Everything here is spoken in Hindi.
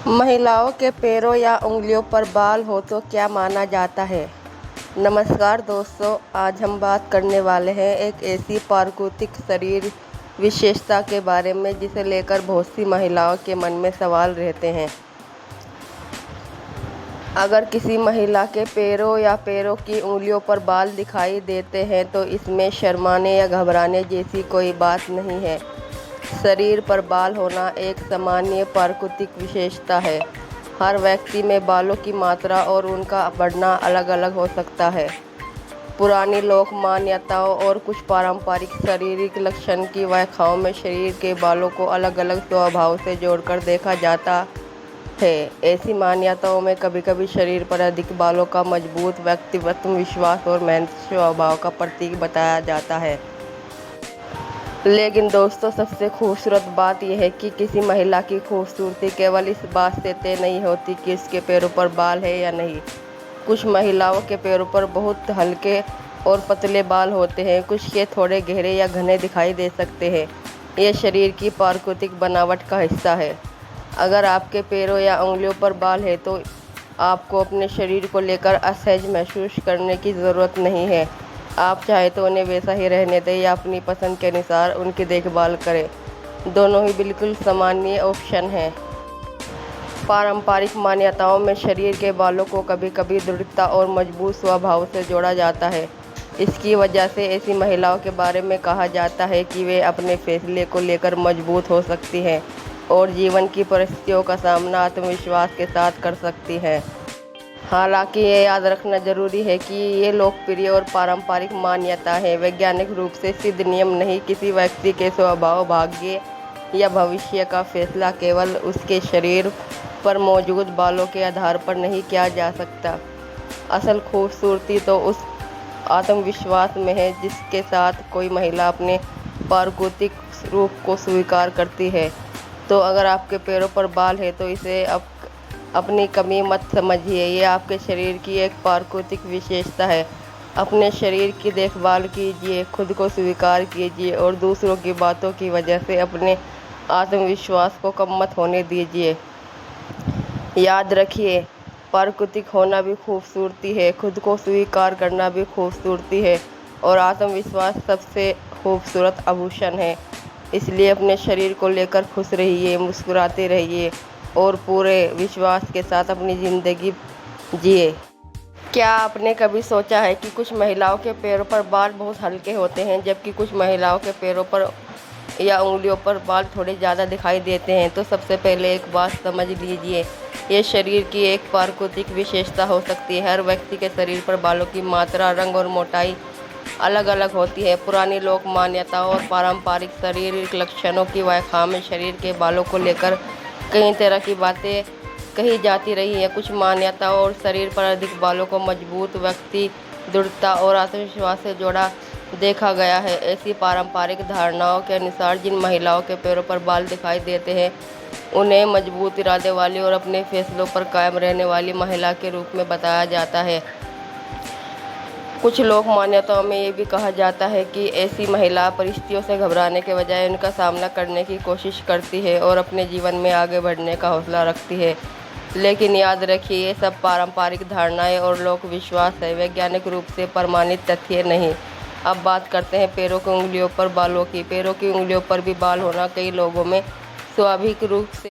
महिलाओं के पैरों या उंगलियों पर बाल हो तो क्या माना जाता है। नमस्कार दोस्तों, आज हम बात करने वाले हैं एक ऐसी प्राकृतिक शरीर विशेषता के बारे में जिसे लेकर बहुत सी महिलाओं के मन में सवाल रहते हैं। अगर किसी महिला के पैरों या पैरों की उंगलियों पर बाल दिखाई देते हैं तो इसमें शर्माने या घबराने जैसी कोई बात नहीं है। शरीर पर बाल होना एक सामान्य प्राकृतिक विशेषता है। हर व्यक्ति में बालों की मात्रा और उनका बढ़ना अलग अलग हो सकता है। पुरानी लोक मान्यताओं और कुछ पारंपरिक शारीरिक लक्षण की व्याख्याओं में शरीर के बालों को अलग अलग स्वभाव से जोड़कर देखा जाता है। ऐसी मान्यताओं में कभी कभी शरीर पर अधिक बालों का मजबूत व्यक्तित्व, विश्वास और मेहनत स्वभाव का प्रतीक बताया जाता है। लेकिन दोस्तों, सबसे खूबसूरत बात यह है कि किसी महिला की खूबसूरती केवल इस बात से तय नहीं होती कि उसके पैरों पर बाल है या नहीं। कुछ महिलाओं के पैरों पर बहुत हल्के और पतले बाल होते हैं, कुछ के थोड़े गहरे या घने दिखाई दे सकते हैं। यह शरीर की प्राकृतिक बनावट का हिस्सा है। अगर आपके पैरों या उंगलियों पर बाल है तो आपको अपने शरीर को लेकर असहज महसूस करने की ज़रूरत नहीं है। आप चाहे तो उन्हें वैसा ही रहने दें या अपनी पसंद के अनुसार उनकी देखभाल करें। दोनों ही बिल्कुल सामान्य ऑप्शन हैं। पारंपरिक मान्यताओं में शरीर के बालों को कभी कभी दृढ़ता और मजबूत स्वभाव से जोड़ा जाता है। इसकी वजह से ऐसी महिलाओं के बारे में कहा जाता है कि वे अपने फैसले को लेकर मजबूत हो सकती हैं और जीवन की परिस्थितियों का सामना आत्मविश्वास के साथ कर सकती हैं। हालांकि ये याद रखना जरूरी है कि ये लोकप्रिय और पारंपरिक मान्यता है, वैज्ञानिक रूप से सिद्ध नियम नहीं। किसी व्यक्ति के स्वभाव, भाग्य या भविष्य का फैसला केवल उसके शरीर पर मौजूद बालों के आधार पर नहीं किया जा सकता। असल खूबसूरती तो उस आत्मविश्वास में है जिसके साथ कोई महिला अपने प्राकृतिक रूप को स्वीकार करती है। तो अगर आपके पैरों पर बाल है तो इसे अपनी कमी मत समझिए। ये आपके शरीर की एक प्राकृतिक विशेषता है। अपने शरीर की देखभाल कीजिए, खुद को स्वीकार कीजिए और दूसरों की बातों की वजह से अपने आत्मविश्वास को कम मत होने दीजिए। याद रखिए, प्राकृतिक होना भी खूबसूरती है, खुद को स्वीकार करना भी खूबसूरती है और आत्मविश्वास सबसे खूबसूरत आभूषण है। इसलिए अपने शरीर को लेकर खुश रहिए, मुस्कुराते रहिए और पूरे विश्वास के साथ अपनी ज़िंदगी जिए। क्या आपने कभी सोचा है कि कुछ महिलाओं के पैरों पर बाल बहुत हल्के होते हैं जबकि कुछ महिलाओं के पैरों पर या उंगलियों पर बाल थोड़े ज़्यादा दिखाई देते हैं। तो सबसे पहले एक बात समझ लीजिए, ये शरीर की एक प्राकृतिक विशेषता हो सकती है। हर व्यक्ति के शरीर पर बालों की मात्रा, रंग और मोटाई अलग अलग होती है। पुरानी लोक मान्यताओं और पारंपरिक शारीरिक लक्षणों की व्याख्या में शरीर के बालों को लेकर कई तरह की बातें कही जाती रही हैं। कुछ मान्यताओं और शरीर पर अधिक बालों को मजबूत व्यक्ति, दृढ़ता और आत्मविश्वास से जोड़ा देखा गया है। ऐसी पारंपरिक धारणाओं के अनुसार जिन महिलाओं के पैरों पर बाल दिखाई देते हैं उन्हें मजबूत इरादे वाली और अपने फैसलों पर कायम रहने वाली महिला के रूप में बताया जाता है। कुछ लोक मान्यताओं में ये भी कहा जाता है कि ऐसी महिला परिस्थितियों से घबराने के बजाय उनका सामना करने की कोशिश करती है और अपने जीवन में आगे बढ़ने का हौसला रखती है। लेकिन याद रखिए, ये सब पारंपरिक धारणाएं और लोक विश्वास है, वैज्ञानिक रूप से प्रमाणित तथ्य नहीं। अब बात करते हैं पैरों की उंगलियों पर बालों की। पैरों की उंगलियों पर भी बाल होना कई लोगों में स्वाभाविक रूप से